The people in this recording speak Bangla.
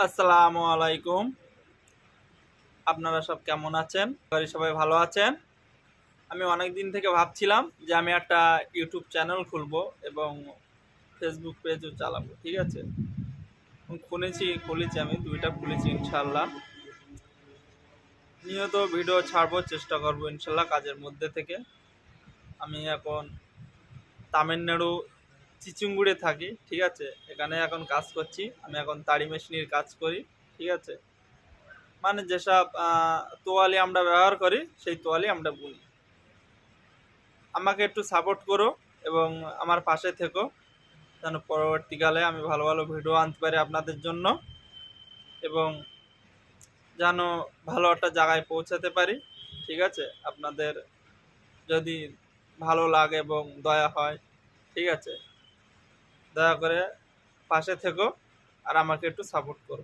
আসসালামু আলাইকুম। আপনারা সব কেমন আছেন? সবাই ভালো আছেন। আমি অনেক দিন থেকে ভাবছিলাম যে আমি একটা ইউটিউব চ্যানেল খুলবো এবং ফেসবুক পেজও চালাবো। ঠিক আছে? খুলেছি আমি ২ টা খুলেছি ইনশাআল্লাহ। নিয়ত ভিডিও ছাড়বো, চেষ্টা করবো ইনশাআল্লাহ কাজের মধ্যে থেকে। আমি এখন তামিলনাড়ু চিচুংগুড়ে থাকি। ঠিক আছে? এখানে এখন কাজ করছি। আমি এখন তাড়ি মেশিনের কাজ করি। ঠিক আছে? মানে যেসব তোয়ালে আমরা ব্যবহার করি সেই তোয়ালে আমরা বুনি। আমাকে একটু সাপোর্ট করো এবং আমার পাশে থেকো, যেন পরবর্তীকালে আমি ভালো ভালো ভিডিও আনতে পারি আপনাদের জন্য এবং যেন ভালো একটা জায়গায় পৌঁছাতে পারি। ঠিক আছে? আপনাদের যদি ভালো লাগে এবং দয়া হয়, ঠিক আছে, দয়া করে পাশে থেকো আর আমাকে একটু সাপোর্ট করো।